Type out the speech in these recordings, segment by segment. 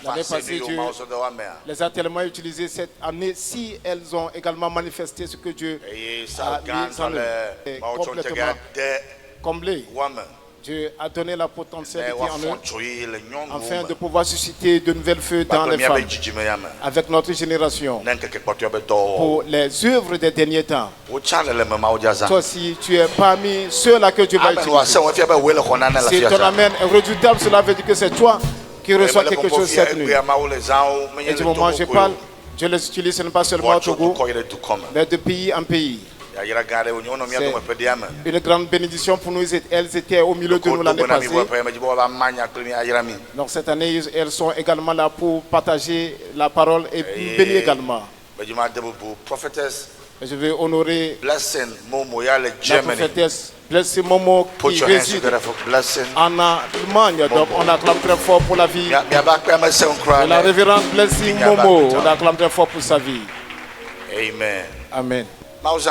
L'année passée, Dieu les a tellement utilisées cette année. Si elles ont également manifesté ce que Dieu a mis en eux, complètement comblé. Dieu a donné la potentialité en eux, afin de pouvoir susciter de nouvelles feux dans les femmes, avec notre génération, pour les œuvres des derniers temps. Toi aussi, tu es parmi ceux-là que Dieu va utiliser. Si ton amen est redoutable, cela veut dire que c'est toi qui reçois quelque chose cette nuit. Et du moment où je parle, je les utilise pas seulement au Togo, mais de pays en pays. C'est une grande bénédiction pour nous. Elles étaient au milieu de nous l'année passée. Donc cette année, elles sont également là pour partager la parole et bénir également. Je vais honorer la prophétesse Blessing Momo qui réside en Allemagne. Donc on acclame très fort pour la vie de la révérende Blessing Momo. On acclame très fort pour sa vie. Amen. Amen. Dans les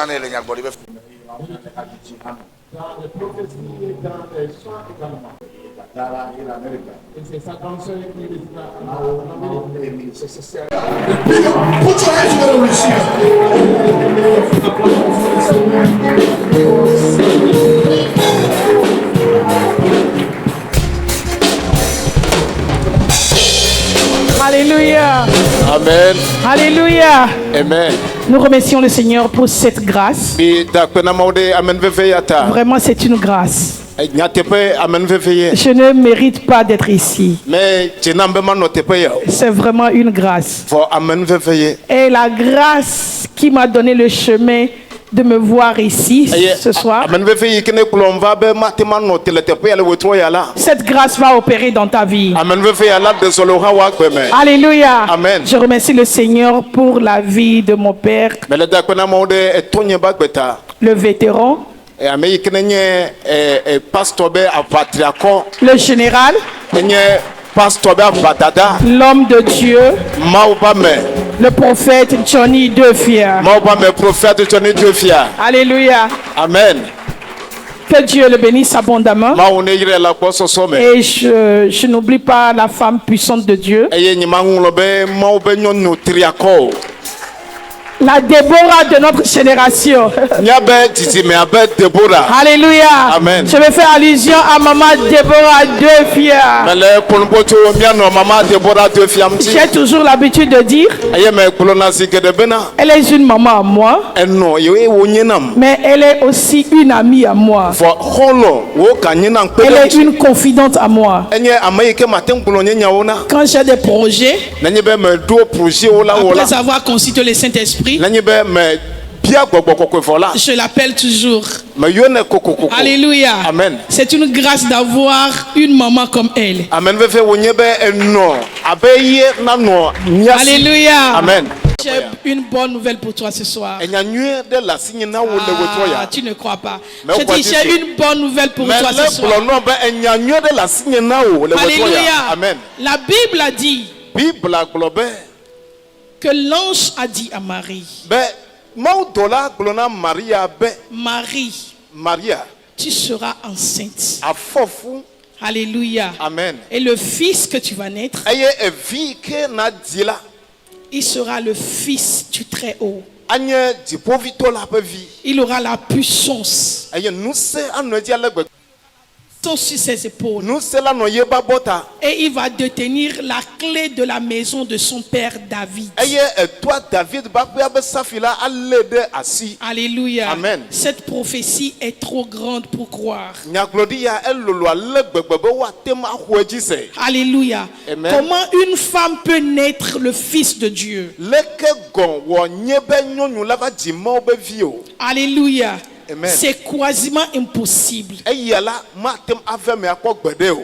prophéties et dans les chants également. Et c'est sa grande sœur qui réside en Amérique. Put your hands together and Alléluia. Amen. Alléluia. Amen. Nous remercions le Seigneur pour cette grâce. Vraiment, c'est une grâce. Je ne mérite pas d'être ici. C'est vraiment une grâce. Et la grâce qui m'a donné le chemin de me voir ici ce soir. Cette grâce va opérer dans ta vie. Alléluia. Amen. Je remercie le Seigneur pour la vie de mon père, le vétéran, le général, l'homme de Dieu, le prophète Johnny Defia. Alléluia. Amen. Que Dieu le bénisse abondamment. Et je n'oublie pas la femme puissante de Dieu, la Déborah de notre génération. Alléluia. Amen. Je vais faire allusion à maman Déborah Defia. J'ai toujours l'habitude de dire, elle est une maman à moi, mais elle est aussi une amie à moi. Elle est une confidente à moi. Quand j'ai des projets, après avoir consulté le Saint-Esprit, je l'appelle toujours. Alléluia. Amen. C'est une grâce d'avoir une maman comme elle. Alléluia. Amen. J'ai une bonne nouvelle pour toi ce soir. Ah, tu ne crois pas. Je dis, j'ai une bonne nouvelle pour toi ce soir. Alléluia. Amen. La Bible a dit que l'ange a dit à Marie, Marie, tu seras enceinte. Alléluia. Amen. Et le fils que tu vas naître, il sera le fils du Très-Haut. Il aura la puissance sur ses épaules. Et il va détenir la clé de la maison de son père David. Alléluia. Amen. Cette prophétie est trop grande pour croire. Alléluia. Amen. Comment une femme peut naître le fils de Dieu? Alléluia. Amen. C'est quasiment impossible.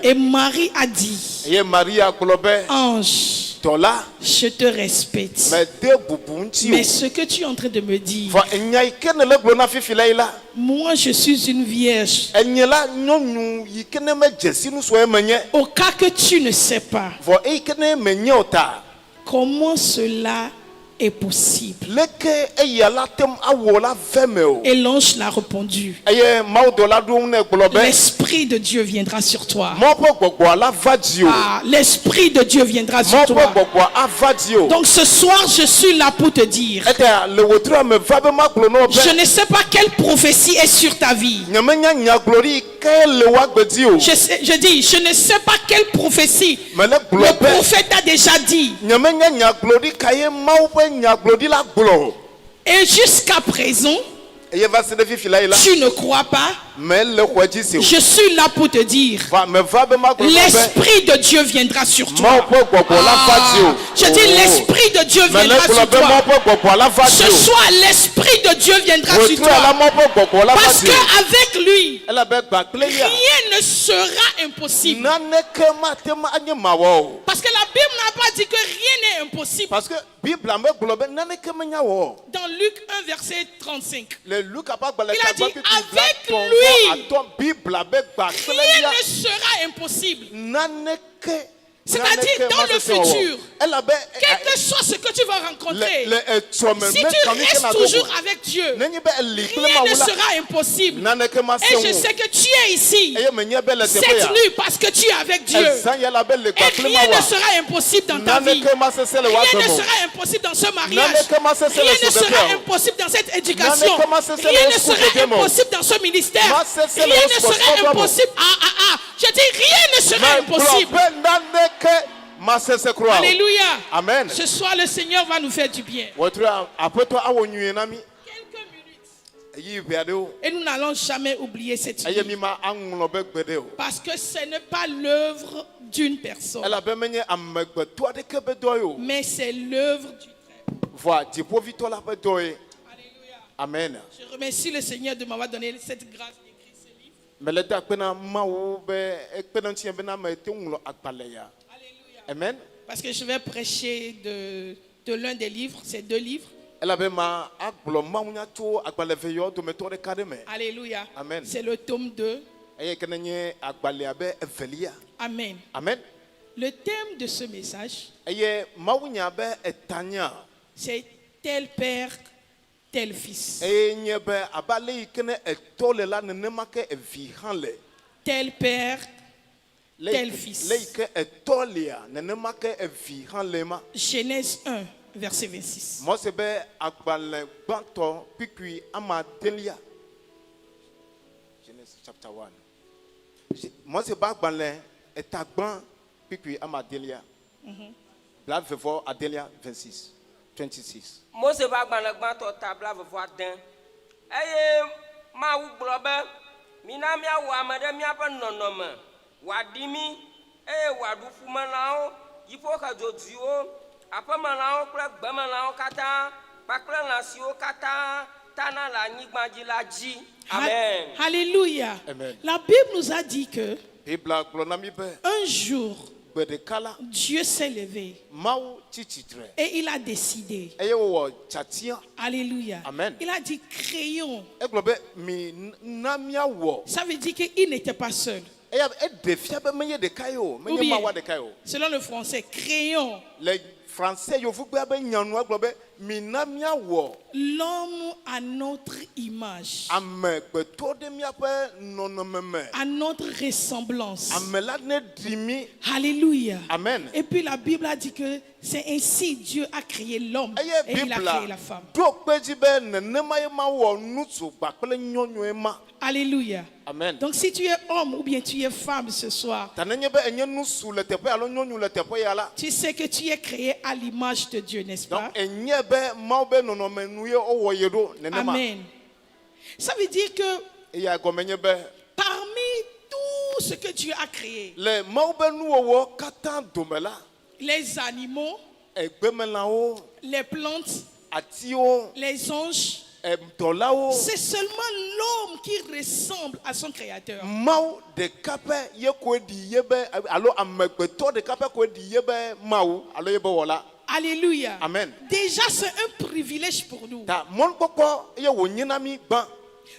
Et Marie a dit, ange, je te respecte, mais ce que tu es en train de me dire, moi je suis une vierge. Au cas que tu ne sais pas, comment cela est possible. Et l'ange l'a répondu. L'Esprit de Dieu viendra sur toi. L'Esprit de Dieu viendra sur toi. Donc ce soir, je suis là pour te dire. Je ne sais pas quelle prophétie est sur ta vie. Je dis, je ne sais pas quelle prophétie le prophète a déjà dit. Et jusqu'à présent, tu ne crois pas. Je suis là pour te dire, l'Esprit de Dieu viendra sur toi. Je dis, l'Esprit de Dieu viendra sur toi. Ce soir, l'Esprit de Dieu viendra sur toi. Parce qu'avec lui, rien ne sera impossible. Parce que la Bible n'a pas dit que rien n'est impossible. Dans Luc 1, verset 35, il a dit, avec lui, rien ne sera impossible. C'est-à-dire dans le futur, quel que soit ce que tu vas rencontrer, si tu restes toujours avec Dieu, rien ne sera impossible. Et je sais que tu es ici cette nuit parce que tu es avec Dieu. Et rien ne sera impossible dans ta vie. Rien ne sera impossible dans ce mariage. Rien ne sera impossible dans cette éducation. Rien ne sera impossible dans ce ministère. Rien ne sera impossible. Je dis rien ne sera impossible. Alléluia. Amen. Ce soir, le Seigneur va nous faire du bien. Quelques minutes. Et nous n'allons jamais oublier cette nuit. Parce que ce n'est pas l'œuvre d'une personne. Mais c'est l'œuvre du Très-Haut. Alléluia. Amen. Je remercie le Seigneur de m'avoir donné cette grâce d'écrire ce livre. Alléluia. Amen. Parce que je vais prêcher de l'un des livres, c'est 2 livres. Alléluia. Amen. C'est le tome 2. Amen. Amen. Le thème de ce message, c'est tel père, tel fils. Tel père, tel fils. Genèse 1, verset 26. Genèse chapter 1. Adelia 26. 26. Mose ba gbalẽ gbãtɔ tabla vevɔ adẽ eye Mawu gblɔ be mina míawɔ ame ɖe míaƒe nɔnɔme wòaɖi mí eye wòaɖu ƒumelãwo, dziƒoxedzodzuiwo, aƒemelãwo kple gbemelãwo katã kpakple lã siwo katã tana le anyigba dzi la dzi. Amen. Alléluia. Amen. La Bible nous a dit que un jour, Dieu s'est levé et il a décidé. Alléluia. Amen. Il a dit créons. Ça veut dire qu'il n'était pas seul. Ou bien, selon le français, créons. L'homme à notre image, à notre ressemblance. Alléluia. Amen. Et puis la Bible a dit que c'est ainsi Dieu a créé l'homme et il a créé la femme. Alléluia. Amen. Donc si tu es homme ou bien tu es femme ce soir, tu sais que tu es créé à l'image de Dieu, n'est-ce pas? Amen. Ça veut dire que parmi tout ce que Dieu a créé, les animaux, les plantes, les anges, c'est seulement l'homme qui ressemble à son créateur. Alléluia. Amen. Déjà, c'est un privilège pour nous.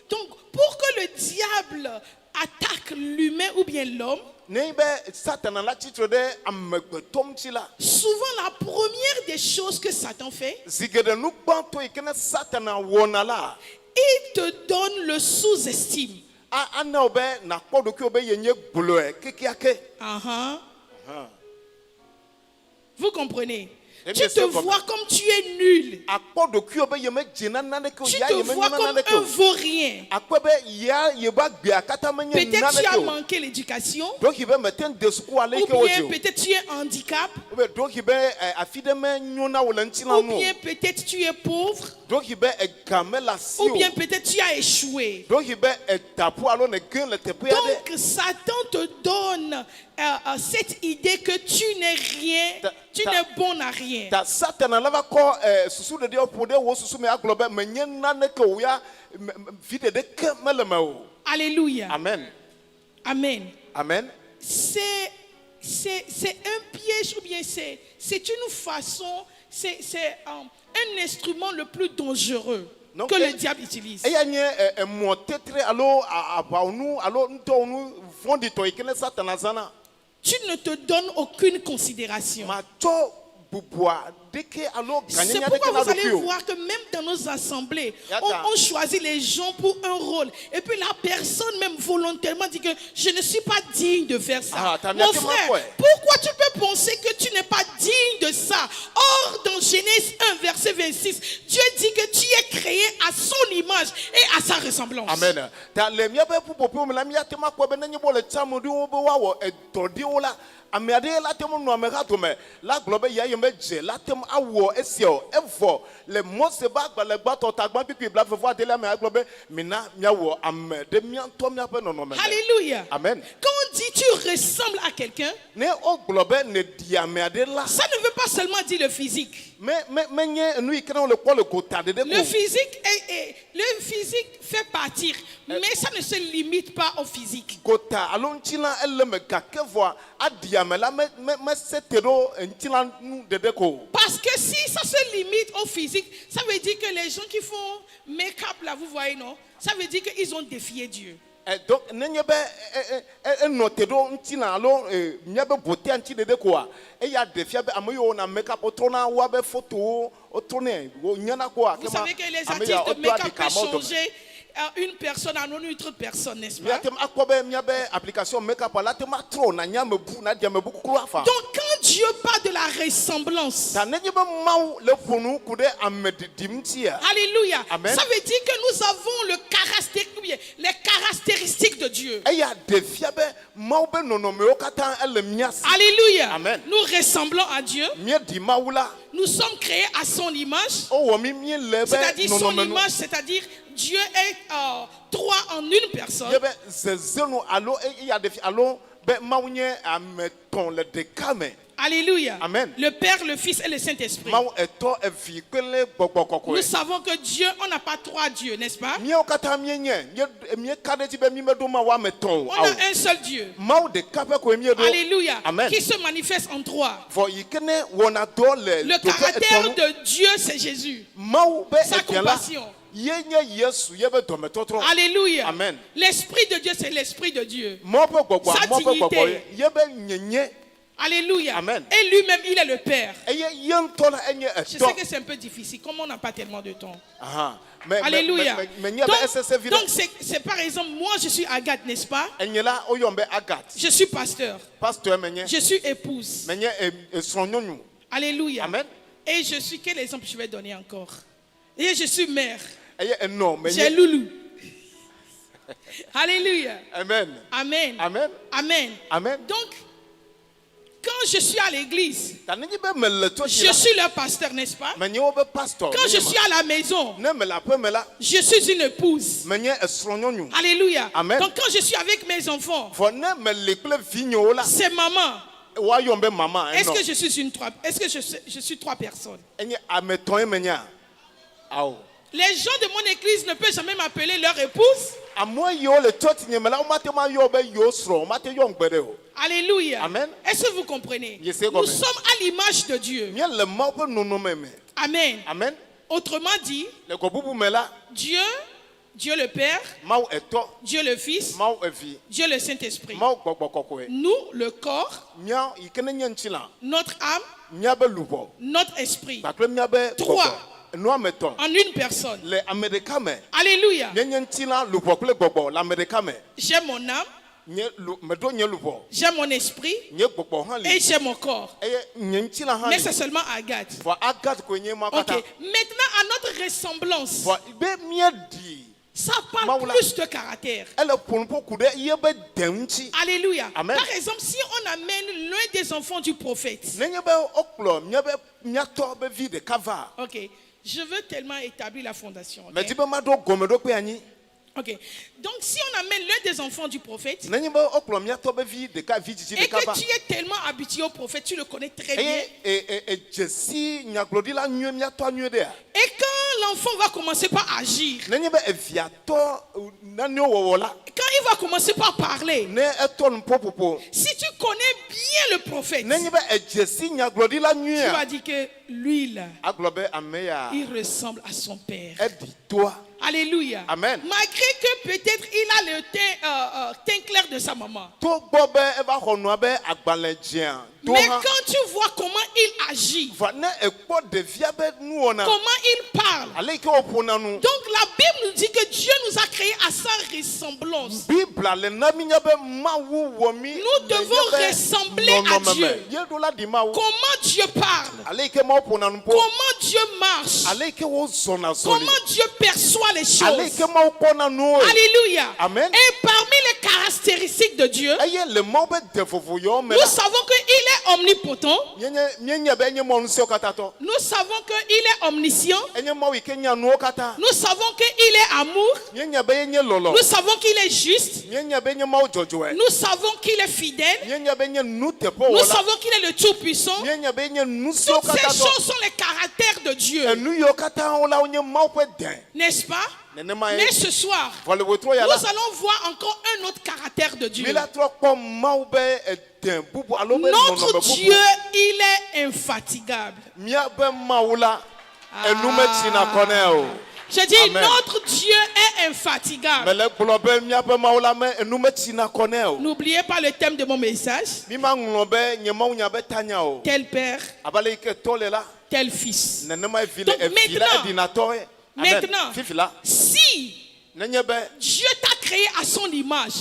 Donc, pour que le diable attaque l'humain ou bien l'homme, Souvent, la première des choses que Satan fait, il te donne le sous-estime. Vous comprenez? Tu te vois comme tu es nul. Tu te vois comme un vaurien. Peut-être tu as manqué l'éducation. Ou bien peut-être tu es handicap. Ou bien peut-être tu es pauvre. Ou bien peut-être tu as échoué. Donc Satan te donne cette idée que tu n'es rien, tu n'es bon à rien. Alléluia. Amen. Amen. Amen. C'est un piège, ou bien c'est une façon, c'est un instrument le plus dangereux que le diable utilise. Tu ne te donnes aucune considération. C'est pourquoi vous allez voir que même dans nos assemblées, on choisit les gens pour un rôle. Et puis la personne même volontairement dit que je ne suis pas digne de faire ça. Mon frère, pourquoi tu peux penser que tu n'es pas digne de ça? Or, dans Genèse 1, verset 26, Dieu dit que tu es créé à son image et à sa ressemblance. Amen. Amiade la temo no amerato me la globe ya yemeje la temo awo esio evo le mose ba gbale gba to tagba pipi bla fefo adele me globe mina miawo am de mianto mia pe no no me. Alléluia. Amen. Quand on dit tu ressembles à quelqu'un, ne o globe ne di amiade la. Ça ne veut pas seulement dire le physique. Le physique fait partir, mais ça ne se limite pas au physique. Parce que si ça se limite au physique, ça veut dire que les gens qui font make-up là, vous voyez, non? Ça veut dire qu'ils ont défié Dieu. Donc, vous savez que les artistes de make-up peuvent changer une personne à une autre personne, n'est-ce pas? Donc quand Dieu parle de la ressemblance, alléluia, Amen. Ça veut dire que nous avons les caractéristiques de Dieu. Alléluia. Amen. Nous ressemblons à Dieu. Nous sommes créés à son image. C'est-à-dire son image, c'est-à-dire Dieu est trois en une personne. Alléluia. Amen. Le Père, le Fils et le Saint-Esprit. Nous savons que Dieu, on n'a pas trois dieux, n'est-ce pas? On a un seul Dieu. Alléluia. Amen. Qui se manifeste en trois. Le caractère de Dieu, c'est Jésus. Sa compassion. Alléluia. Amen. L'Esprit de Dieu, c'est l'Esprit de Dieu. Sa dignité. Alléluia. Amen. Et lui-même, il est le Père. Je sais que c'est un peu difficile, comme on n'a pas tellement de temps. Alléluia. Donc c'est par exemple, moi je suis Agathe, n'est-ce pas? Je suis pasteur. Je suis épouse. Alléluia. Amen. Et je suis, quel exemple je vais donner encore? Et je suis mère. J'ai Loulou. Alléluia. Amen. Amen. Amen. Amen. Amen. Donc, quand je suis à l'église, je suis leur pasteur, n'est-ce pas? Quand je suis à la maison, je suis une épouse. Alléluia. Amen. Donc quand je suis avec mes enfants, c'est maman. Est-ce que je suis trois personnes? Les gens de mon église ne peuvent jamais m'appeler leur épouse. Alléluia. Amen. Est-ce que vous comprenez? Nous sommes à l'image de Dieu. Amen. Amen. Autrement dit, Dieu Dieu le Père, Dieu le Fils, Dieu le Saint-Esprit. Nous, le corps, notre âme, notre esprit. Trois. En une personne. Alléluia. J'ai mon âme, j'ai mon esprit et j'ai mon corps. Mais c'est seulement Agathe. Okay. Maintenant, à notre ressemblance, ça parle plus de caractère. Alléluia. Amen. Par exemple, si on amène l'un des enfants du prophète. Ok. Je veux tellement établir la fondation. Okay? Ok. Donc, si on amène l'un des enfants du prophète et que tu es tellement habitué au prophète, tu le connais très bien. Et quand l'enfant va commencer par agir, quand il va commencer par parler, si tu connais bien le prophète, tu vas dire que lui là, il ressemble à son père. Alléluia. Amen. Malgré que peut-être il a le teint clair de sa maman. Mais quand tu vois comment il agit, comment il parle, donc la Bible nous dit que Dieu nous a créés à sa ressemblance. Nous devons ressembler à Dieu. Comment Dieu parle, comment Dieu marche, comment Dieu perçoit les choses. Alléluia. Amen. Et parmi les caractéristiques de Dieu, nous savons qu'il est omnipotent. Nous savons qu'il est omniscient. Nous savons qu'il est amour. Nous savons qu'il est juste. Nous savons qu'il est fidèle. Nous savons qu'il est le Tout-Puissant. Toutes ces choses sont les caractères de Dieu. N'est-ce pas? Mais ce soir, nous allons voir encore un autre caractère de Dieu. Notre Dieu, il est infatigable. Je dis, amen. Notre Dieu est infatigable. N'oubliez pas le thème de mon message. Tel père, tel fils. Donc maintenant, si Dieu t'a créé à son image et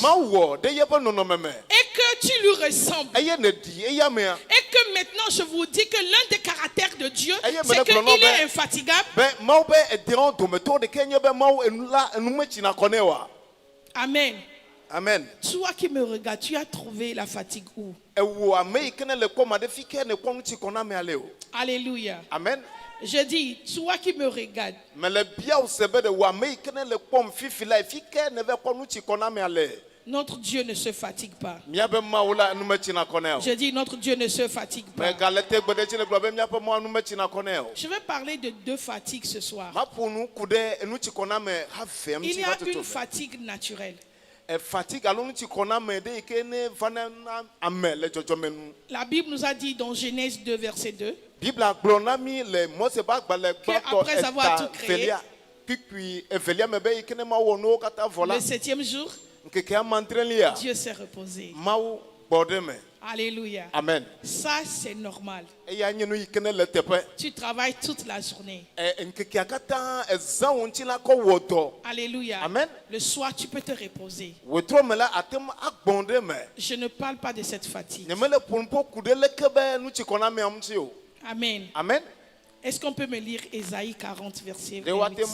que tu lui ressembles et que maintenant je vous dis que l'un des caractères de Dieu c'est qu'il est infatigable. Amen. Amen. Toi qui me regardes, tu as trouvé la fatigue où? Alléluia. Amen. Je dis, toi qui me regardes, notre Dieu ne se fatigue pas. Je dis, notre Dieu ne se fatigue pas. Je vais parler de deux fatigues ce soir. Il y a une fatigue naturelle. La Bible nous a dit dans Genèse 2, verset 2, qu'après avoir tout créé, le septième jour, Dieu s'est reposé. Alléluia. Amen. Ça, c'est normal. Tu travailles toute la journée. Alléluia. Amen. Le soir, tu peux te reposer. Je ne parle pas de cette fatigue. Amen. Amen. Est-ce qu'on peut me lire Ésaïe 40, verset 28?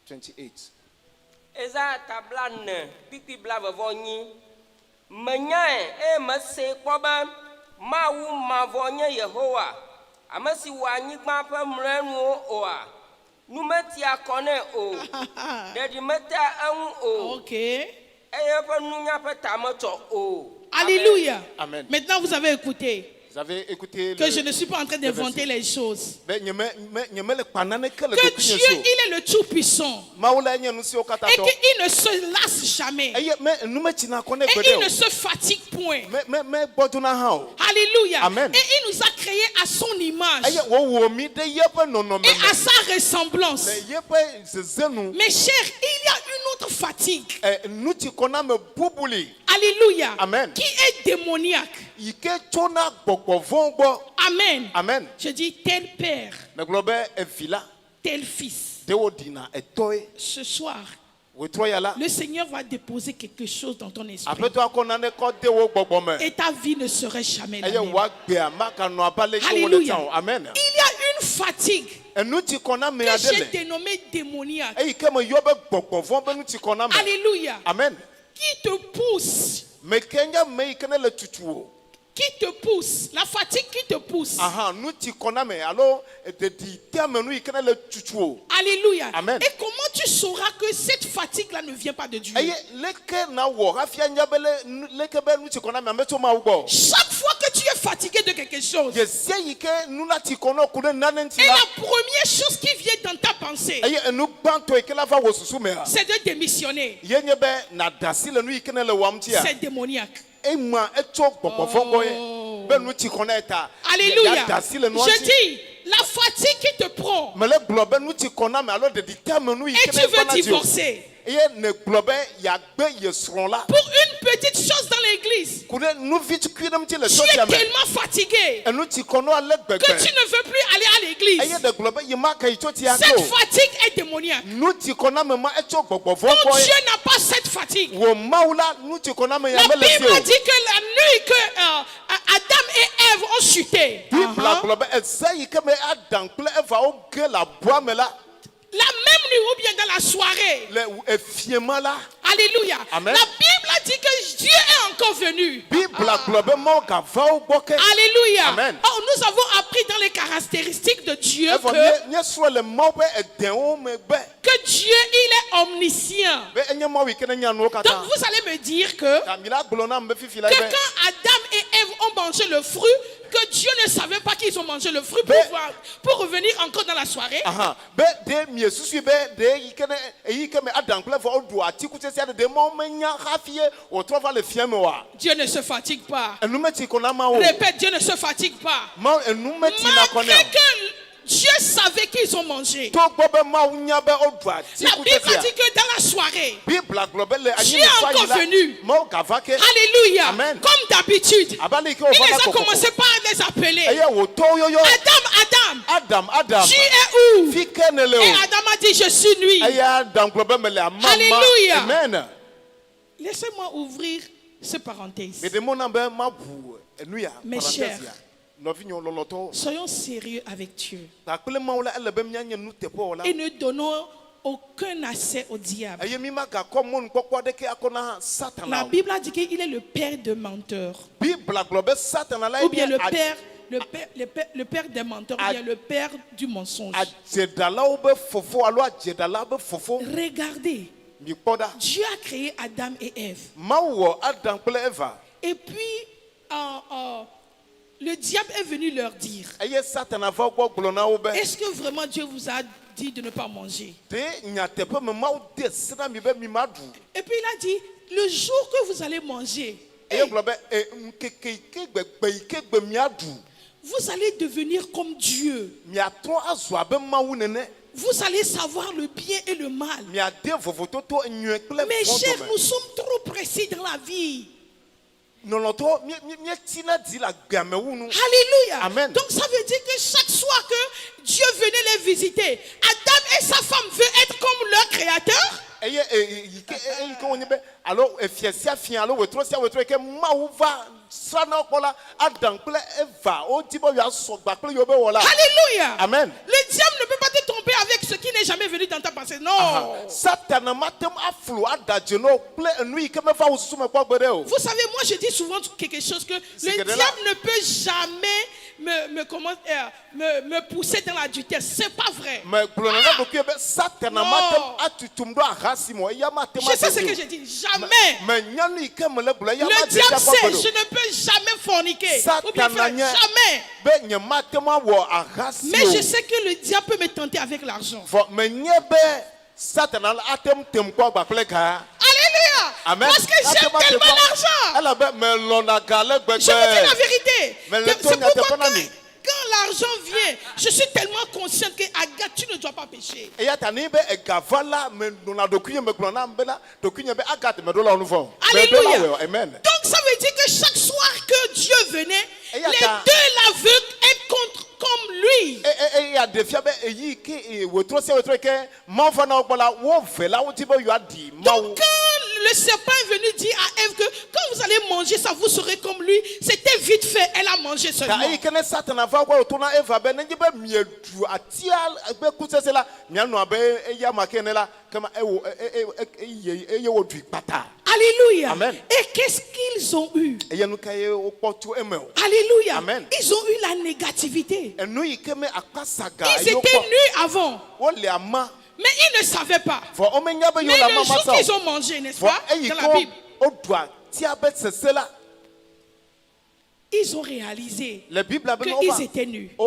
28. Eza tablane pipi blave vonyi menyae e mese kwoba mawu mavonye Yehowa amasi wanyigba pe mrenu oa numeti akone o dedi meta anu o. OK. Eye pe nunya pe tamoto o. Alléluia. Amen. Maintenant vous avez écouté. Vous avez écouté que je ne suis pas en train d'inventer les choses. Que Dieu, il est le Tout-Puissant. Et qu'il ne se lasse jamais. Et il ne se fatigue point. Alléluia. Amen. Et il nous a créés à son image. Et à sa ressemblance. Mes chers, il y a une autre fatigue. Alléluia. Amen. Qui est démoniaque. Amen. Amen. Je dis tel père, tel fils. Ce soir, le Seigneur va déposer quelque chose dans ton esprit. Et ta vie ne serait jamais la même. Alléluia. Amen. Il y a une fatigue que j'ai dénommée démoniaque. Alléluia. Amen. Qui te pousse. Qui te pousse. La fatigue qui te pousse. Alléluia. Amen. Et comment tu sauras que cette fatigue-là ne vient pas de Dieu? Chaque fois que tu es fatigué de quelque chose, et la première chose qui vient dans ta pensée, c'est de démissionner. C'est démoniaque. Oh. Alléluia. Je dis, la fatigue qui te prend, et tu veux divorcer pour une petite chose dans l'église. Tu es tellement fatigué que tu ne veux plus aller à l'église. Cette fatigue est démoniaque. Ton Dieu n'a pas cette fatigue. La Bible a dit que la nuit que Adam et Ève ont chuté, la même nuit ou bien dans la soirée. Alléluia. Amen. La Bible a dit que Dieu est encore venu. Alléluia. Alléluia. Oh, nous avons appris dans les caractéristiques de Dieu que Dieu, il est omniscient. Donc vous allez me dire que quand Adam et Ève ont mangé le fruit, que Dieu ne savait pas qu'ils ont mangé le fruit pour revenir encore dans la soirée. Dieu ne se fatigue pas. Répète, Dieu ne se fatigue pas. Malgré que Dieu savait qu'ils ont mangé. La Bible dit que dans la soirée, Dieu est encore venu. Alléluia. Amen. Comme d'habitude, il les a commencé par les appeler. Adam, tu es où? Et Adam a dit, je suis lui. Alléluia. Amen. Laissez-moi ouvrir cette parenthèse. Mes chers, soyons sérieux avec Dieu. Et ne donnons aucun accès au diable. La Bible a dit qu'il est le père de menteurs. Ou bien le père des menteurs, ou bien le père du mensonge. Regardez, Dieu a créé Adam et Ève. Et puis, le diable est venu leur dire, est-ce que vraiment Dieu vous a dit de ne pas manger? Et puis il a dit, le jour que vous allez manger, vous allez devenir comme Dieu. Vous allez savoir le bien et le mal. Mes chers, nous sommes trop précis dans la vie. Alléluia. Amen. Donc ça veut dire que chaque soir que Dieu venait les visiter, Adam et sa femme veulent être comme leur créateur. Alléluia. Amen. Le diable ne peut pas te tromper avec ce qui n'est jamais venu dans ta pensée. Non. Vous savez, moi je dis souvent quelque chose, que le diable ne peut jamais me pousser dans l'adultère. C'est pas vrai. Non. Je sais ce que j'ai dit. Jamais. Le diable sait, je ne peux jamais forniquer. Ou bien faire, jamais. Mais je sais que le diable peut me tenter avec l'argent. Alléluia. Amen. Parce que j'aime tellement l'argent. Je vous dis la vérité. C'est pourquoi quand l'argent vient, je suis tellement consciente que Agathe, tu ne dois pas pécher. Alléluia. Amen. Donc ça veut dire que chaque soir que Dieu venait, les deux l'aveugle être contre comme lui. Donc quand le serpent est venu dire à Ève que quand vous allez manger ça, vous serez comme lui, c'était vite fait, elle a mangé seulement. Alléluia. Amen. Et qu'est-ce qu'ils ont eu? Alléluia. Amen. Ils ont eu la négativité. Ils étaient nus avant. Mais ils ne savaient pas. Mais le jour qu'ils ont mangé, n'est-ce pas, dans la Bible, ils ont réalisé qu'ils étaient nus. Mais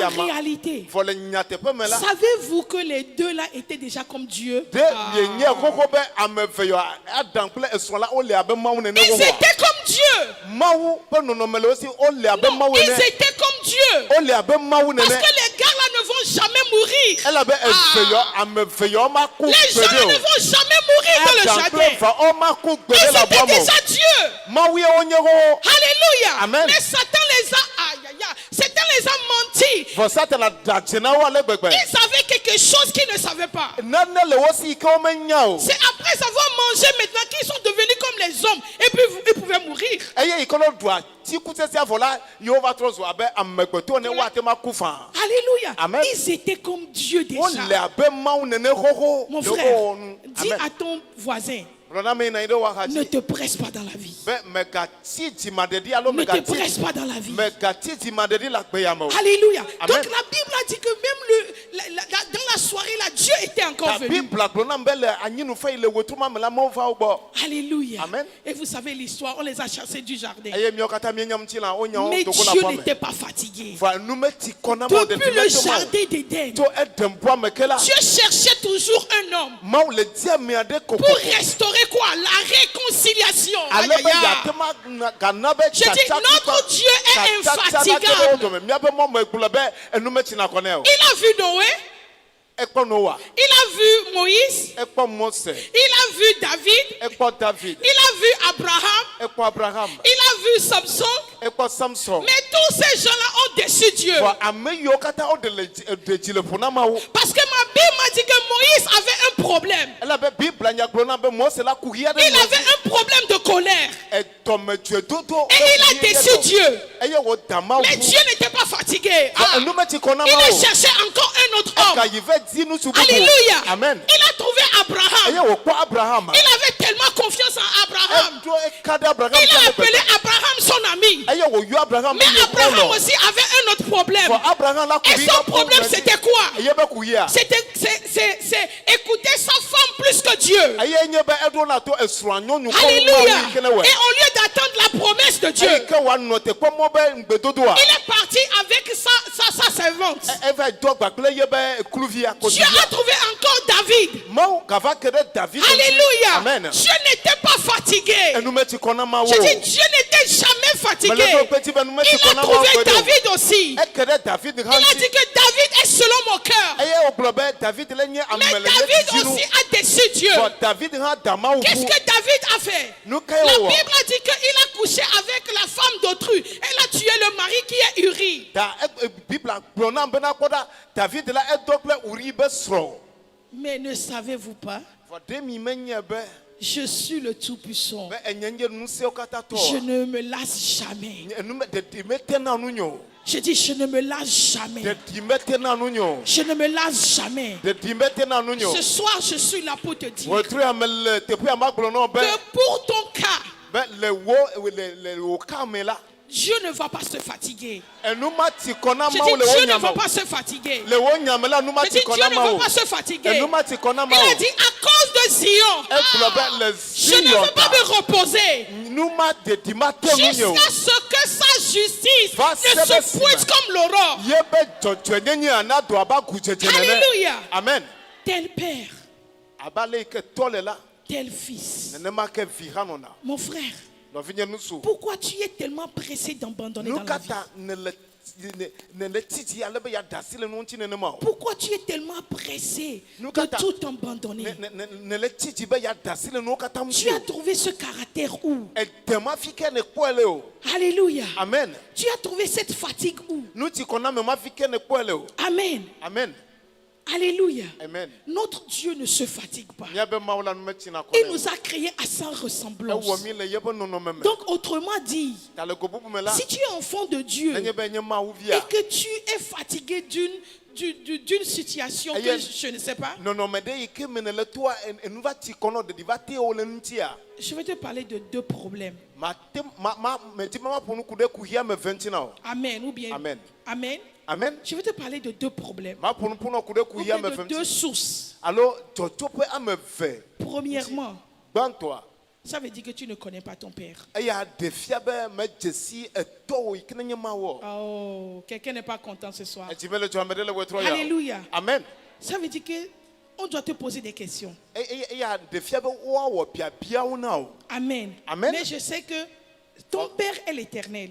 en réalité, savez-vous que les deux là étaient déjà comme Dieu? Ils étaient comme Dieu. Non, ils étaient comme Dieu. Parce que les gars là ne vont jamais mourir. Les gens ne vont jamais mourir dans le jardin. Ils étaient déjà Dieu. Alléluia. Amen. Mais Satan les a menti. Ils avaient quelque chose qu'ils ne savaient pas. C'est après avoir mangé maintenant qu'ils sont devenus comme les hommes. Et puis ils pouvaient mourir. Alléluia. Amen. Ils étaient comme Dieu déjà. Mon frère, dis à ton voisin, ne te presse pas dans la vie. Ne te presse pas dans la vie. Alléluia. Amen. Donc la Bible a dit que même dans la soirée là, Dieu était encore venu. Alléluia. Amen. Et vous savez l'histoire, on les a chassés du jardin. Mais Mais Dieu n'était pas fatigué. Depuis le jardin d'Éden, Dieu cherchait toujours un homme pour restaurer quoi? La réconciliation. Aïe, aïe, aïe. Je dis, notre Dieu est infatigable. Il a vu Noé. Il a vu Moïse. Il a vu David. Il a vu Abraham. Il a vu Samson. Mais tous ces gens-là ont déçu Dieu. Parce que ma Bible m'a dit que Moïse avait un problème. Il avait un problème de colère. Et il a déçu Dieu. Mais Dieu n'était pas fatigué. Il a cherché encore un autre homme. Alléluia. Amen. Il a trouvé Abraham. Il avait tellement confiance en Abraham. Il a appelé Abraham son ami. Mais Abraham aussi avait un autre problème. Et son problème c'était quoi? C'était écouter sa femme plus que Dieu. Alléluia. Et au lieu d'attendre la promesse de Dieu, il est parti avec sa servante. Dieu a trouvé encore David. Alléluia. Amen. Dieu n'était pas fatigué. Je dis, Dieu n'était jamais fatigué. Il a trouvé David aussi. Il a dit que David est selon mon cœur. Mais David aussi a déçu Dieu. Qu'est-ce que David a fait? La Bible a dit qu'il a couché avec la femme d'autrui. Elle a tué le mari qui est Uri. Mais ne savez-vous pas? Je suis le Tout-Puissant. Je ne me lasse jamais. Je dis, je ne me lasse jamais. Je ne me lasse jamais. Ce soir, je suis là pour te dire que pour ton cas, Dieu ne va pas se fatiguer. Je dis Dieu ne va pas se fatiguer. Je dis Dieu ne va pas se fatiguer. Il a dit à cause de Zion, je ne veux pas me reposer jusqu'à ce que sa justice ne se pointe comme l'aurore. Alléluia. Amen. Tel père, tel fils. Mon frère, pourquoi tu es tellement pressé d'abandonner dans la vie? Pourquoi tu es tellement pressé de tout abandonner? Tu as trouvé ce caractère où? Alléluia. Amen. Tu as trouvé cette fatigue où? Amen. Amen. Alléluia. Amen. Notre Dieu ne se fatigue pas. Il nous a créés à sa ressemblance. Donc autrement dit, si tu es enfant de Dieu et que tu es fatigué d'une situation que je ne sais pas, je vais te parler de deux problèmes. Amen. Ou bien Amen. Amen. Amen. Je vais te parler de deux problèmes. Ou bien de deux sources. Premièrement, ça veut dire que tu ne connais pas ton père. Oh, quelqu'un n'est pas content ce soir. Alléluia. Amen. Ça veut dire que on doit te poser des questions. Amen. Amen. Mais je sais que ton père est l'éternel.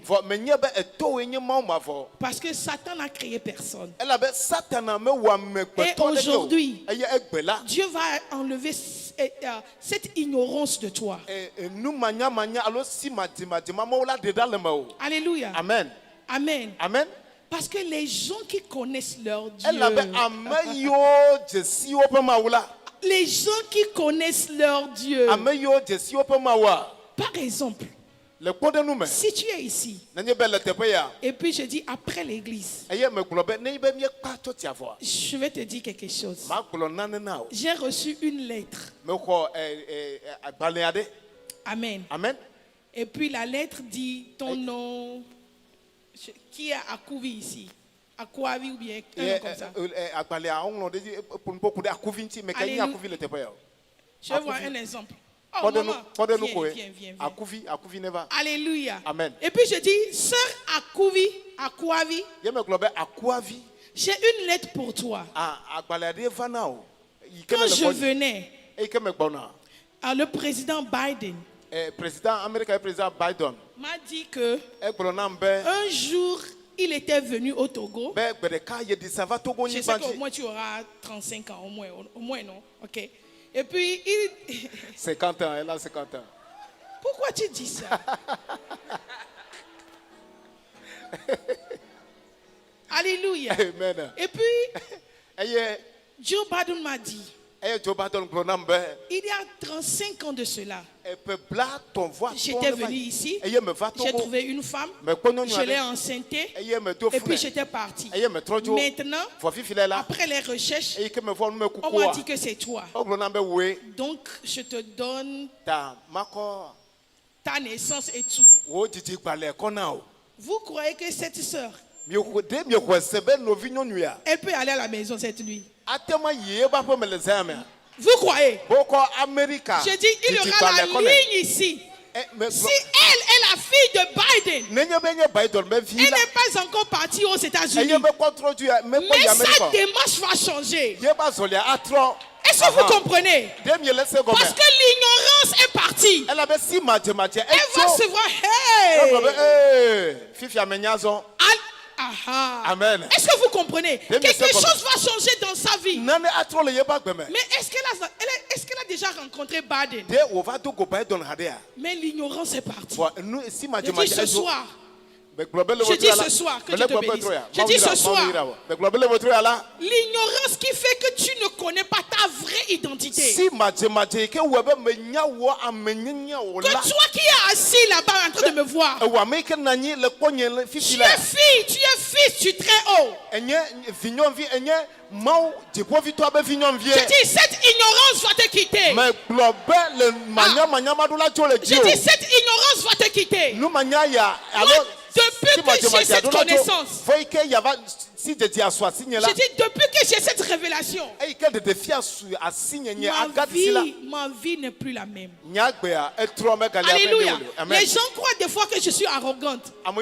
Parce que Satan n'a créé personne. Et aujourd'hui, Dieu va enlever cette ignorance de toi. Alléluia. Amen. Amen. Amen. Parce que les gens qui connaissent leur Dieu, les gens qui connaissent leur Dieu, par exemple, si tu es ici et puis je dis après l'église, je vais te dire quelque chose. J'ai reçu une lettre. Amen. Amen. Et puis la lettre dit ton nom, qui est Akouvi ici, Akouavi ou bien un nom comme ça. Je vais voir un exemple. Oh, maman, viens. Alléluia. Amen. Et puis je dis, sœur Akouavi, j'ai une lettre pour toi. Quand je venais, le président Biden m'a dit que un jour, il était venu au Togo. Je sais qu'au moins tu auras 35 ans, au moins non. Ok. Et puis, 50 ans, elle a 50 ans. Pourquoi tu dis ça? Alléluia. Amen. Et puis, Joe Biden m'a dit, il y a 35 ans de cela, j'étais venu ici, j'ai trouvé une femme, je l'ai enceintée, et puis j'étais parti. Maintenant, après les recherches, on m'a dit que c'est toi. Donc, je te donne ta naissance et tout. Vous croyez que cette sœur, elle peut aller à la maison cette nuit? Vous croyez? Je dis, il y aura la ligne ici. Si elle est la fille de Biden, elle n'est pas encore partie aux États-Unis, mais sa démarche va changer. Est-ce que vous comprenez? Parce que l'ignorance est partie. Elle va se voir, Amen. Est-ce que vous comprenez? Quelque chose va changer dans sa vie. Mais est-ce qu'elle a déjà rencontré Biden? Mais l'ignorance est partie. Je dis ce soir. Je dis ce soir que Dieu te bénisse. Je dis ce soir, l'ignorance qui fait que tu ne connais pas ta vraie identité. Que toi qui es assis là-bas en train de me voir, tu es fille, tu es fils du très haut. Je dis cette ignorance va te quitter. Je dis cette ignorance va te quitter. que j'ai cette connaissance, j'ai dit depuis que j'ai cette révélation, ma vie n'est plus la même. Alléluia. Les gens croient des fois que je suis arrogante. Non,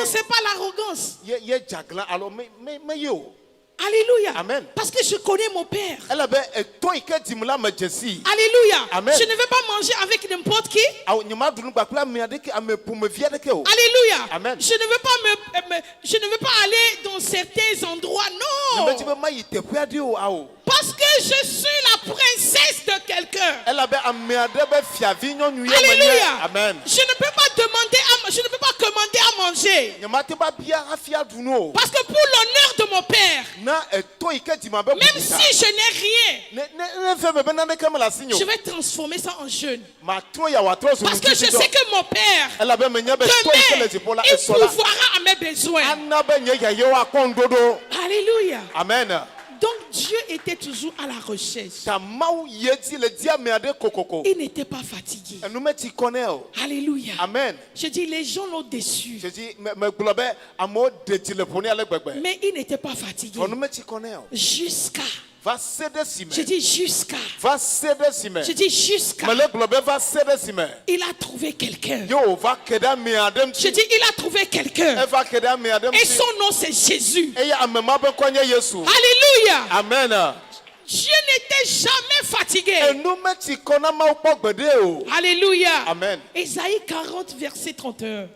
c'est pas l'arrogance. Alléluia. Amen. Parce que je connais mon Père. Alléluia. Amen. Je ne vais pas manger avec n'importe qui. Alléluia. Amen. Je ne veux pas aller dans certains endroits. Non. Parce que je suis la princesse de quelqu'un. Alléluia. Amen. Je ne peux pas commander à manger. Parce que pour l'honneur de mon Père, même si je n'ai rien, je vais transformer ça en jeûne. Parce que je sais que mon Père, demain, il pourvoira à mes besoins. Alléluia. Amen. Donc Dieu était toujours à la recherche. Il n'était pas fatigué. Alléluia. Amen. Je dis, les gens l'ont déçu. Mais il n'était pas fatigué. Jusqu'à. Je dis jusqu'à. Je dis jusqu'à. Il a trouvé quelqu'un. Je dis il a trouvé quelqu'un. Et son nom c'est Jésus. Alléluia. Amen. Dieu n'était jamais fatigué. Alléluia. Amen. Ésaïe 40 verset 31.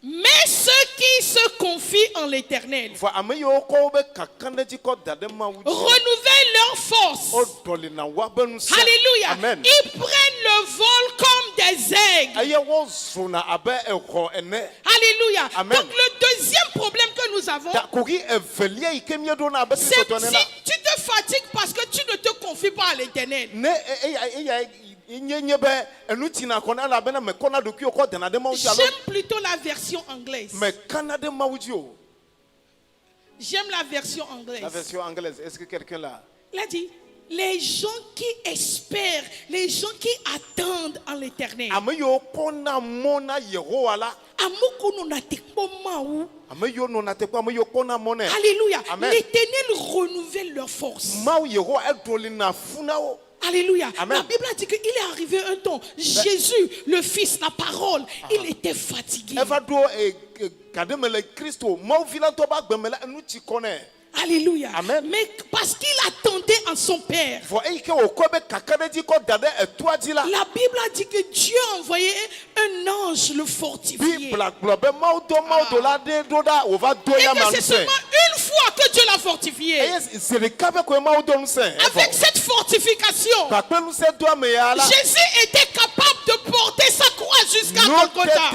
Mais ceux qui se confient en l'Éternel renouvellent leur force. Alléluia. Amen. Ils prennent le vol comme des aigles. Alléluia. Amen. Donc le deuxième problème que nous avons, c'est si tu te fatigues parce que tu ne te confies pas à l'Éternel. J'aime plutôt la version anglaise. J'aime la version anglaise. La version anglaise, est-ce que quelqu'un l'a? Il a dit, les gens qui espèrent, les gens qui attendent en l'Éternel. Alléluia. L'Éternel renouvelle leur force. Alléluia. Amen. La Bible a dit qu'il est arrivé un temps, Jésus, le Fils, la parole, il était fatigué. Alléluia. Amen. Mais parce qu'il attendait en son Père. La Bible a dit que Dieu a envoyé un ange le fortifier. Et que c'est seulement une fois que Dieu l'a fortifié. Avec cette fortification, Jésus était capable de porter sa croix jusqu'à Golgotha.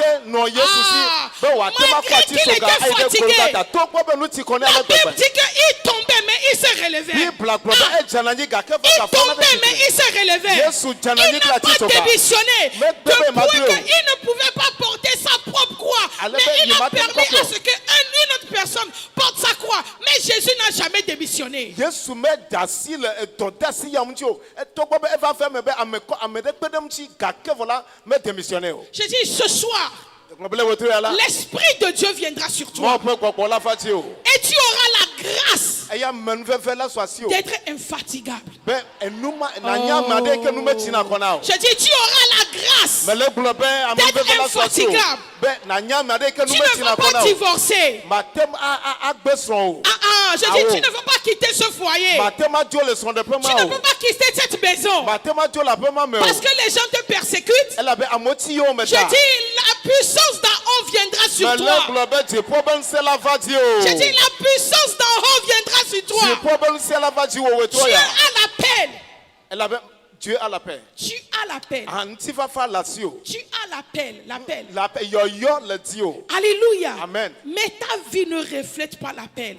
Malgré qu'il était fatigué, la Bible dit qu'il tombait mais il se relevait. Il tombait mais il se relevait. Il n'a pas démissionné. Depuis qu'il ne pouvait pas porter sa propre croix, mais il a permis à ce qu'une autre personne porte sa croix. Mais Jésus n'a jamais démissionné. Je dis ce soir, l'Esprit de Dieu viendra sur toi. Et tu auras la grâce d'être infatigable. Je dis tu auras la grâce d'être infatigable. Tu ne vas pas divorcer. Je dis tu ne vas pas quitter ce foyer. Tu ne peux pas quitter cette maison. Parce que les gens te persécutent. Je dis la puissance d'en haut viendra sur toi. Je dis la puissance d'en haut viendra sur toi. Dieu a l'appel. Tu as l'appel. Tu as l'appel. Alléluia. Amen. Mais ta vie ne reflète pas l'appel.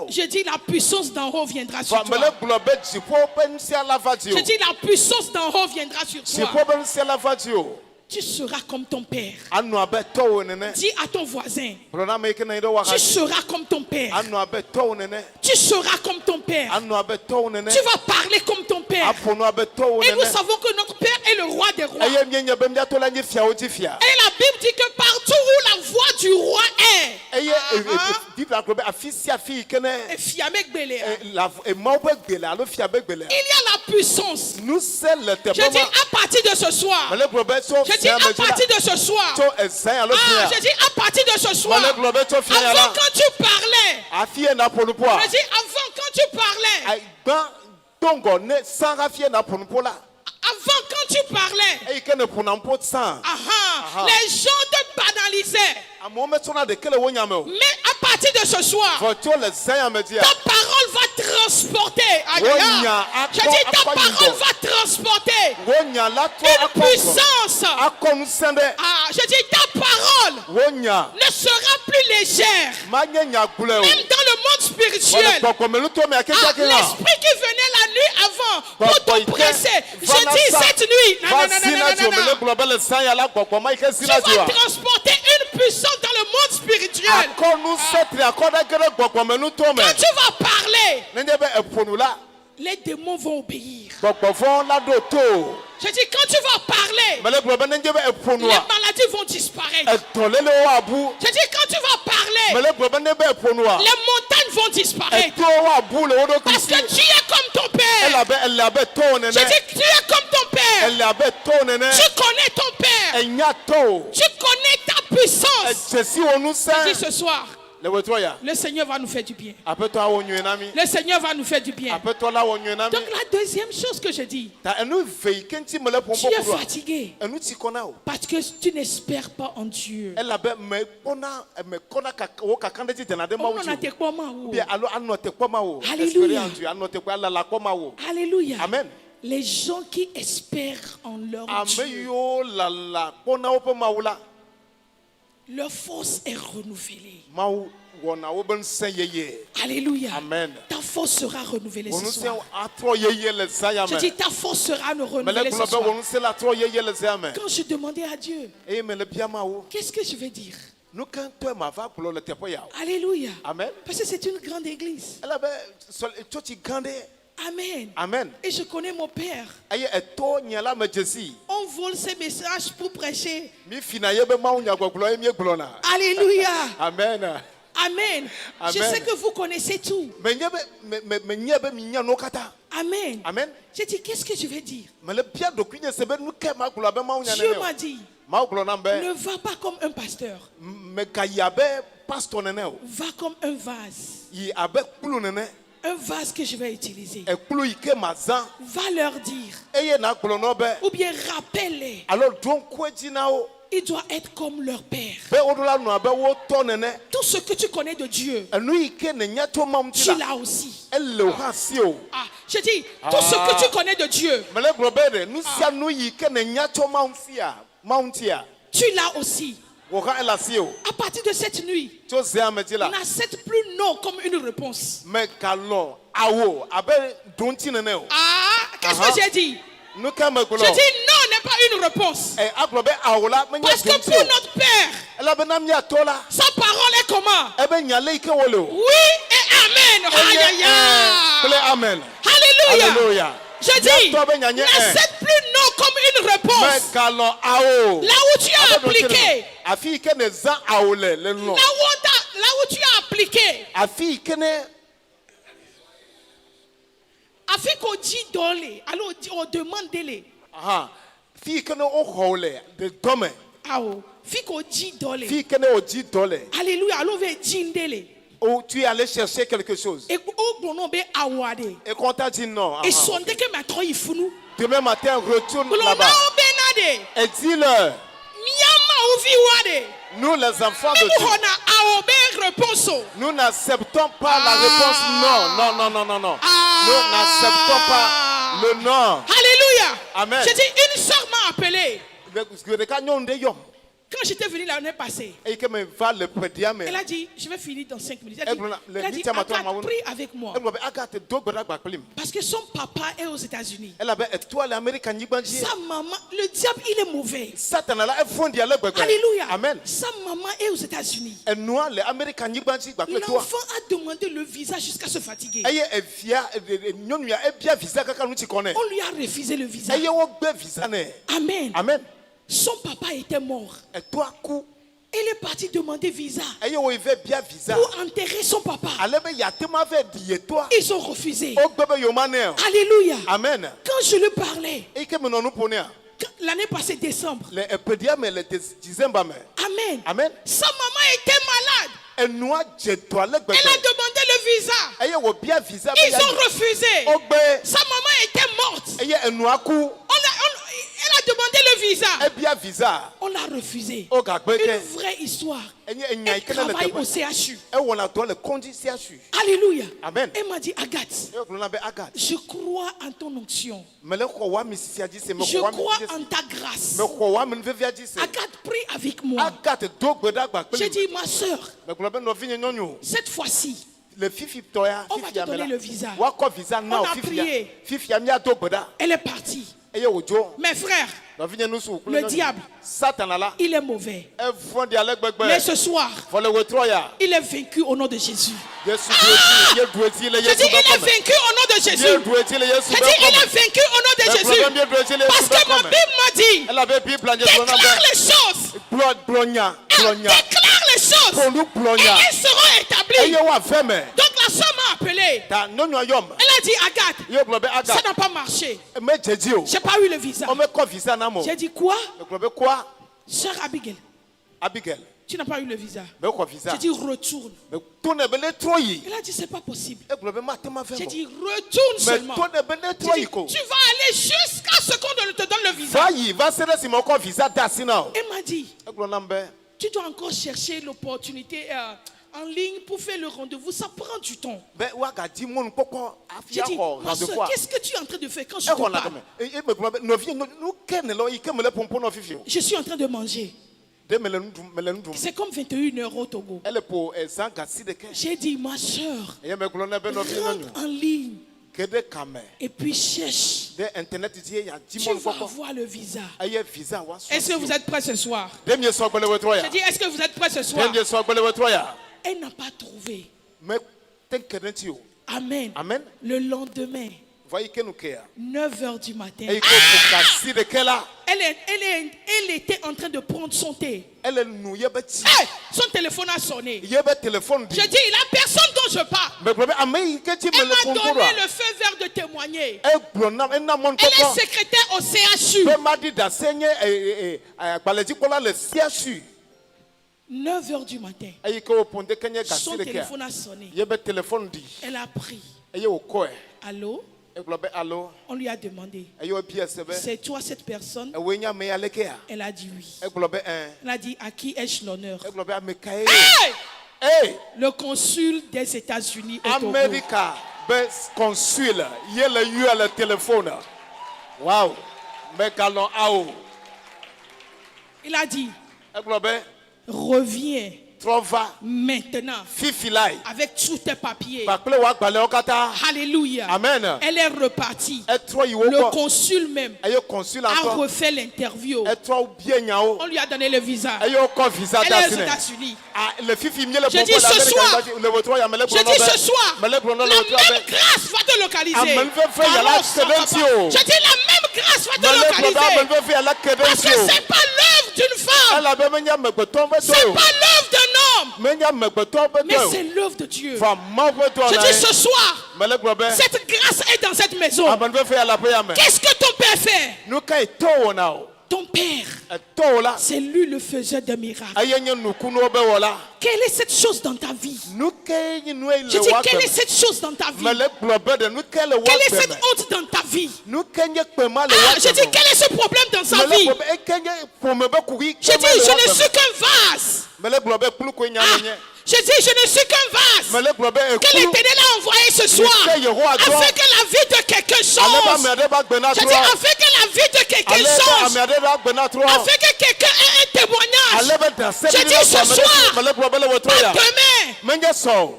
Je dis la puissance d'en haut viendra sur toi. Je dis la puissance d'en haut viendra sur toi. Tu seras comme ton père. Dis à ton voisin. Tu seras comme ton père. Tu seras comme ton père. Tu vas parler comme ton père. Et nous savons que notre père est le roi des rois. Et la Bible dit que partout où la voix du roi est, il y a la puissance. Je dis à partir de ce soir. Je dis à partir de ce soir. Je dis à partir de ce soir. Avant quand tu parlais. Je dis avant quand tu parlais. Avant quand tu parlais. Les gens te banalisaient. Mais à partir de ce soir, ta parole va transporter. Je dis ta parole va transporter une puissance. Je dis ta parole ne sera plus légère. Même dans le monde spirituel. L'esprit qui venait la nuit avant pour t'oppresser. Je dis cette nuit. Tu vas transporter une puissance dans le monde spirituel. Quand tu vas parler, les démons vont obéir. Je dis quand tu vas parler, les maladies vont disparaître. Je dis quand tu vas parler, les montagnes vont disparaître. Parce que tu es comme ton père. Je dis que tu es comme ton père. Tu connais ton père. Tu connais ta puissance. Je dis ce soir, le Seigneur va nous faire du bien. Le Seigneur va nous faire du bien. Donc la deuxième chose que je dis, tu es fatigué parce que tu n'espères pas en Dieu. Alléluia. Alléluia. Amen. Les gens qui espèrent en leur Dieu, leur force est renouvelée. Alléluia. Amen. Ta force sera renouvelée ce soir. Je dis ta force sera renouvelée ce soir. Quand je demandais à Dieu, qu'est-ce que je vais dire? Alléluia. Amen. Parce que c'est une grande église. Amen. Amen. Et je connais mon père. On vole ses messages pour prêcher. Alléluia. Amen. Amen. Je sais que vous connaissez tout. Amen. Amen. J'ai dit, qu'est-ce que je vais dire? Dieu m'a dit, ne va pas comme un pasteur. Va comme un vase. Un vase que je vais utiliser. Va leur dire. Ou bien rappelle-les. Il doit être comme leur père. Tout ce que tu connais de Dieu, tu l'as aussi. Je dis, tout ce que tu connais de Dieu, tu l'as aussi. À partir de cette nuit, n'accepte plus non comme une réponse. Qu'est-ce que j'ai dit? Je dis non n'est pas une réponse. Parce que pour notre Père, sa parole est comment? Oui et amen. Amen. Alléluia. Je dis, n'accepte plus non comme une réponse. Là où tu as appliqué. Là où tu as appliqué. Afin qu'on dit dole, alors on demande dele. Fille qu'on dit dole. Alléluia, alors on veut dire dele. Tu es allé chercher quelque chose. Et qu'on t'a dit non. Demain matin, retourne là-bas. Et dis-leur. Nous les enfants de Dieu, nous n'acceptons pas la réponse non. Nous n'acceptons pas le non. Alléluia. Amen. Je dis, une soeur m'a appelé. Quand j'étais venu l'année passée, elle a dit, je vais finir dans 5 minutes. Elle a dit, Agathe, prie avec moi. Parce que son papa est aux États-Unis. Sa maman, le diable, il est mauvais. Alléluia. Amen. Sa maman est aux États-Unis. L'enfant a demandé le visa jusqu'à se fatiguer. On lui a refusé le visa. Amen. Amen. Son papa était mort. Elle est partie demander visa pour enterrer son papa. Ils ont refusé. Alléluia. Amen. Quand je lui parlais, l'année passée, décembre. Amen. Amen. Sa maman était malade. Elle a demandé le visa. Ils ont refusé. Sa maman était morte. Elle a demandé le visa. On l'a refusé. Une vraie histoire. Elle travaille au CHU. Alléluia. Amen. Elle m'a dit, Agathe, je crois en ton onction. Je crois en ta grâce. Agathe, prie avec moi. J'ai dit, ma soeur, cette fois-ci, on va te donner le visa. On a prié. Elle est partie. Mes frères, le diable, il est mauvais. Mais ce soir, il est vaincu au nom de Jésus. Je dis, il est vaincu au nom de Jésus. Je dis, il est vaincu au nom de Jésus. Parce que ma Bible m'a dit, déclare les choses. Déclare les choses. Et elles seront établies. Donc la soeur m'a appelé. Elle a dit, Agathe, ça n'a pas marché. J'ai pas eu le visa. J'ai dit, quoi? Sœur Abigail. Tu n'as pas eu le visa. J'ai dit, retourne. Elle a dit, c'est pas possible. J'ai dit, retourne seulement. J'ai dit, tu vas aller jusqu'à ce qu'on te donne le visa. Elle m'a dit, tu dois encore chercher l'opportunité en ligne pour faire le rendez-vous. Ça prend du temps. J'ai dit, ma soeur, qu'est-ce que tu es en train de faire quand je te parle? Je suis en train de manger. C'est comme 21h au Togo. J'ai dit, ma soeur, rentre en ligne et puis cherche. Tu vas avoir le visa. Est-ce que vous êtes prêts ce soir? J'ai dit, est-ce que vous êtes prêts ce soir? Elle n'a pas trouvé. Amen. Amen. Le lendemain, 9h du matin, elle était en train de prendre son thé. Son téléphone a sonné. Je dis, il n'y a personne dont je parle. Elle m'a donné le feu vert de témoigner. Elle est secrétaire au CHU. 9h du matin, son téléphone a sonné. Elle a pris. Allô? On lui a demandé, c'est toi cette personne? Elle a dit oui. Elle a dit, à qui ai-je l'honneur? Hey! Le consul des États-Unis au Togo. Consul, il y a le téléphone. Wow. Il a dit, reviens maintenant avec tous tes papiers. Alléluia. Amen. Elle est repartie. Le consul même a refait l'interview. On lui a donné le visa. Elle est aux États-Unis. Je dis ce soir, la même grâce va te localiser. Je dis, la même grâce va te localiser. Parce que c'est pas l'œuvre d'une femme. C'est pas l'œuvre d'un homme. Mais c'est l'œuvre de Dieu. Je dis ce soir, cette grâce est dans cette maison. Qu'est-ce que ton père fait? Ton père, c'est lui le faiseur de miracles. Quelle est cette chose dans ta vie? Je dis, quelle est cette chose dans ta vie? Quelle est cette honte dans ta vie? Je dis, quel est ce problème dans sa vie? Je dis, je ne suis qu'un vase. Je dis, je ne suis qu'un vase que l'Éternel a envoyé ce soir afin que la vie de quelqu'un change. Je dis, afin que la vie de quelqu'un change. Afin que quelqu'un ait un témoignage. Je dis ce soir, pas demain,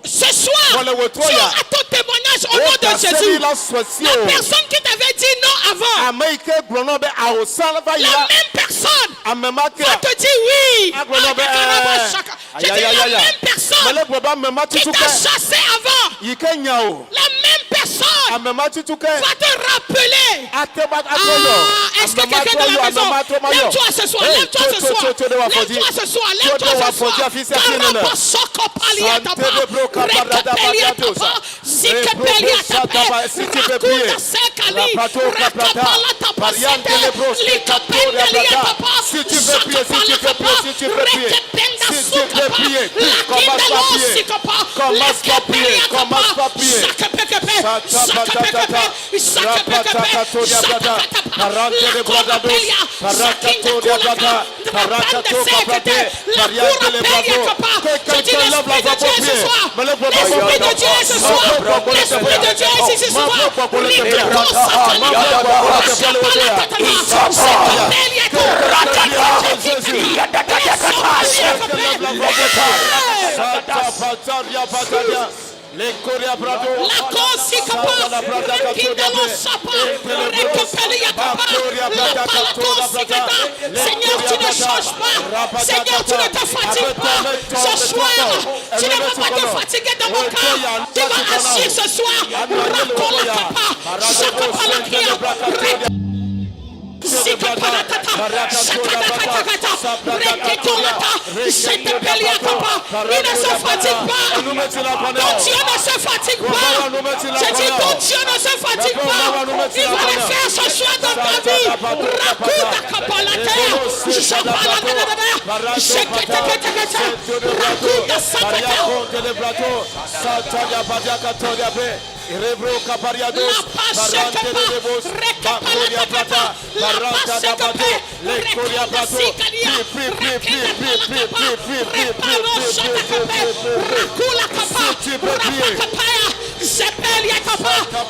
ce soir, tu auras ton témoignage au nom de Jésus. La personne qui t'avait dit non avant, la même personne va te dire oui. Je dis la même personne qui t'a chassé avant, la même personne va te rappeler. Est-ce que quelqu'un de la maison, lève-toi ce soir, lève-toi ce soir, lève-toi ce soir, lève-toi ce soir. La cause Seigneur, tu ne changes pas. Seigneur, tu ne te fatigues pas. Ce soir, tu ne vas pas te fatiguer dans mon cœur. Tu vas agir ce soir. Il ne se fatigue pas. Ton Dieu ne se fatigue pas. Je dis ton Dieu ne se fatigue pas. Il va le faire ce soir dans ta vie.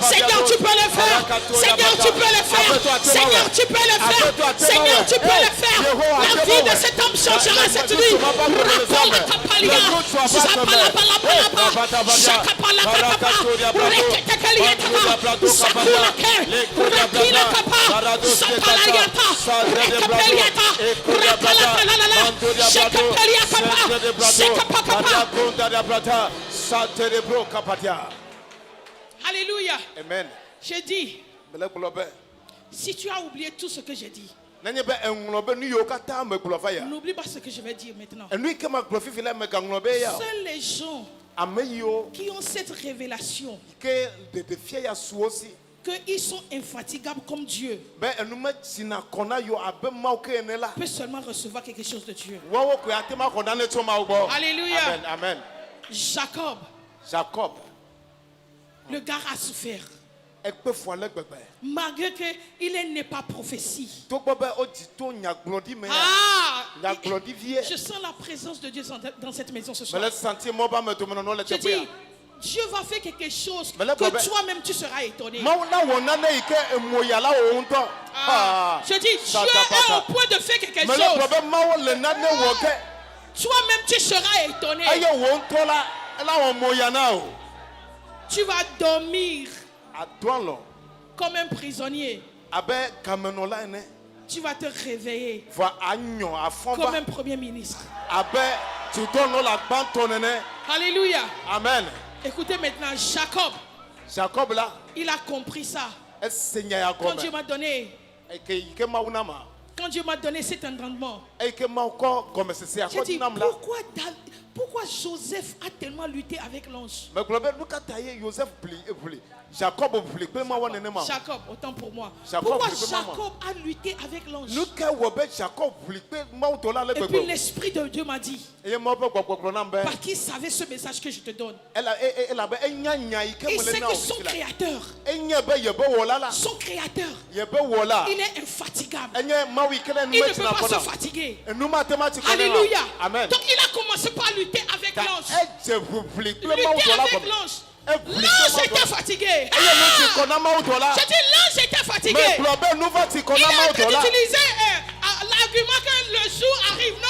Seigneur, tu peux le faire. Seigneur, tu peux le faire. Seigneur, tu peux le faire. Seigneur, tu peux le faire. La vie de cet homme changera cette nuit. Alléluia. Amen. J'ai dit, si tu as oublié tout ce que j'ai dit, n'oublie pas ce que je vais dire maintenant. Seuls les gens qui ont cette révélation qu'ils sont infatigables comme Dieu peuvent seulement recevoir quelque chose de Dieu. Alléluia. Amen. Jacob, le gars a souffert. Malgré qu'il n'est pas prophétie. Je sens la présence de Dieu dans cette maison ce soir. Je dis, Dieu va faire quelque chose que toi-même tu seras étonné. Je dis, Dieu est au point de faire quelque chose. Toi-même tu seras étonné. Tu vas dormir comme un prisonnier. Tu vas te réveiller comme un premier ministre. Alléluia. Amen. Écoutez maintenant, Jacob là, il a compris ça. Quand Dieu m'a donné cet entendement, j'ai dit, pourquoi Joseph a tellement lutté avec l'ange? Jacob, autant pour moi. Pourquoi Jacob a lutté avec l'ange? Et puis l'Esprit de Dieu m'a dit, parce qu'il savait ce message que je te donne. Il sait que son créateur, il est infatigable. Il ne peut pas se fatiguer. Alléluia. Amen. Donc il a commencé par lutter avec l'ange. Lutter avec l'ange. L'ange était fatigué. Je dis l'ange était fatigué. Il a utiliser l'argument que le jour arrive. Non.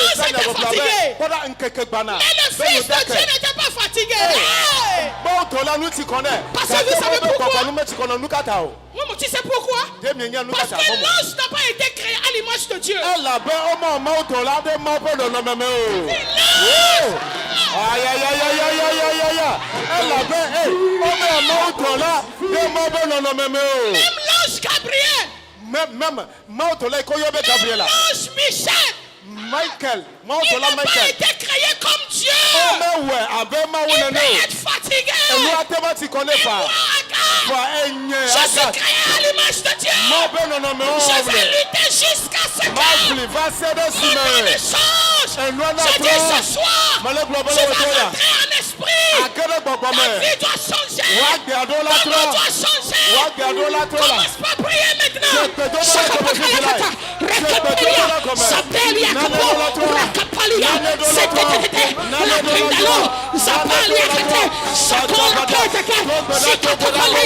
L'ange était fatigué. Mais le fils de Dieu n'était pas fatigué. Parce que vous savez pourquoi? Tu sais pourquoi? Parce que l'ange n'a pas été créé à l'image de Dieu. Même l'ange Gabriel. Même l'ange Michel. Michael, il n'a pas été créé comme Dieu. Il peut être fatigué. Et moi, je suis créé à l'image de Dieu. Je vais lutter jusqu'à ce que mon nom change. Je dis ce soir, tu vas rentrer en esprit. Ta vie doit changer. Ton nom doit changer. Commence pas à prier maintenant. Ta vie doit changer. Ton nom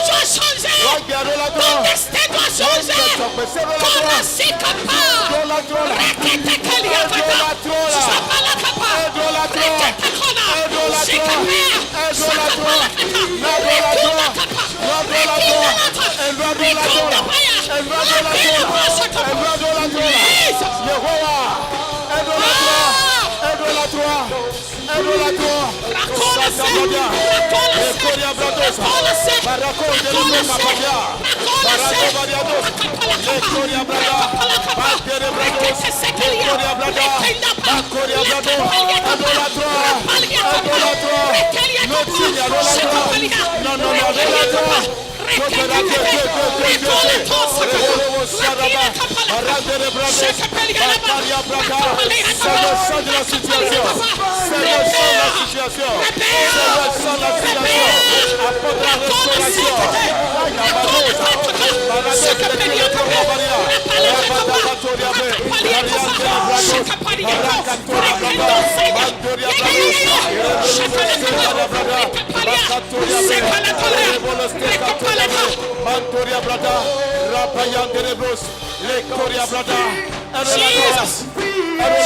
doit changer. Ton destin doit changer. Comment c'est capable? Rekete Kaliakata. Sapalakapa. Rekete Kona. Sikapea. Sakapalakata. Rekulakapa. Rekulakata. Rekundapaya.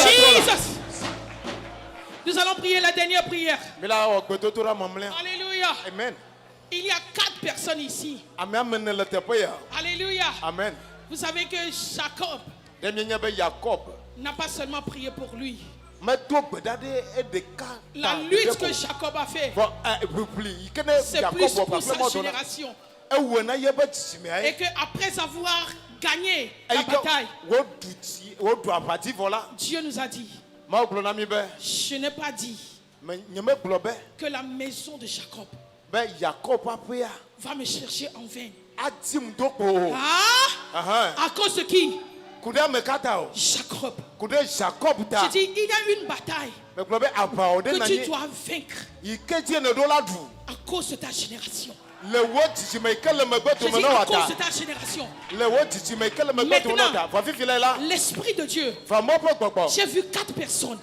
Jesus. Nous allons prier la dernière prière. Alléluia. Amen. Il y a 4 personnes ici. Alléluia. Amen. Vous savez que Jacob n'a pas seulement prié pour lui. La lutte que Jacob a fait, c'est plus pour sa génération. Et qu'après avoir gagné la bataille, Dieu nous a dit, je n'ai pas dit que la maison de Jacob va me chercher en vain. À cause de qui? Jacob. Je dis, il y a une bataille que tu dois vaincre à cause de ta génération. Je dis à cause de ta génération. Maintenant, l'Esprit de Dieu, j'ai vu 4 personnes.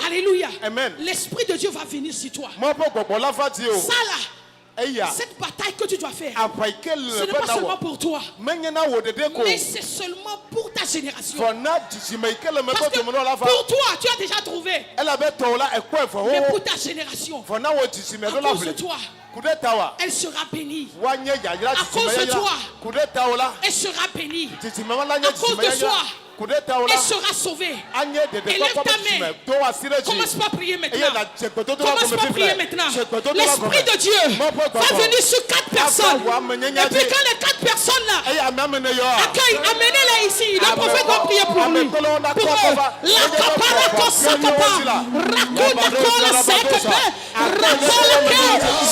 Alléluia. L'Esprit de Dieu va venir sur toi. Ça là, cette bataille que tu dois faire, ce n'est pas seulement pour toi, mais c'est seulement pour ta génération. Parce que pour toi, tu as déjà trouvé. Mais pour ta génération, à cause de toi, elle sera bénie. À cause de toi, elle sera bénie. À cause de toi, elle sera sauvée. Élève ta main. Commence pas à prier maintenant. Commence pas à prier maintenant. L'Esprit de Dieu va venir sur 4 personnes. Et puis quand les 4 personnes là accueillent, amenez-les ici. Le prophète va prier pour lui. Pour eux. La kapara kosakapa. Rakuda kola sekapa. Rakola ke.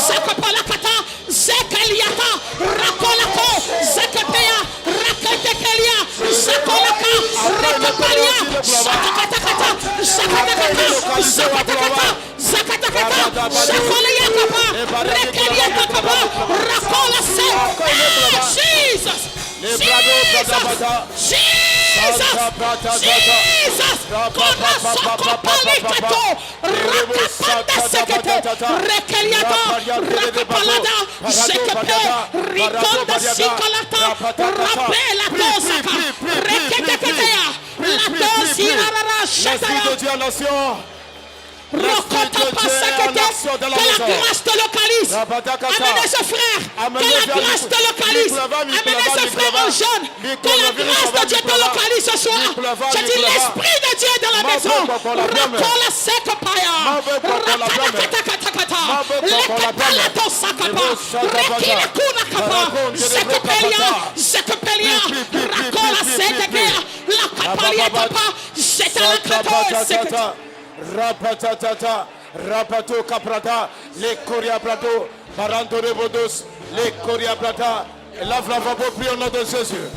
Sakapala kata. Zekaliata. Rakola ko. Zekapea. Rakatekelia. Zakolaka. Rakapalia. Zakatakata. Zakatakata. Zakatakata. Zakatakata. Zakolia kapa. Rekelia kapa. Rakola se. Jesus. Jesus. Que la grâce te localise. Amenez ce frère. Que la grâce te localise. Amenez ce frère en jeune. Que la grâce de Dieu te localise ce soir. Je dis l'esprit de Dieu est dans la maison. Racola sekapaya. Rapatatata, rapato caprata, les coriabrato, parantore bodos, les coriabrata, lave la vapeur, prie au nom de Jésus.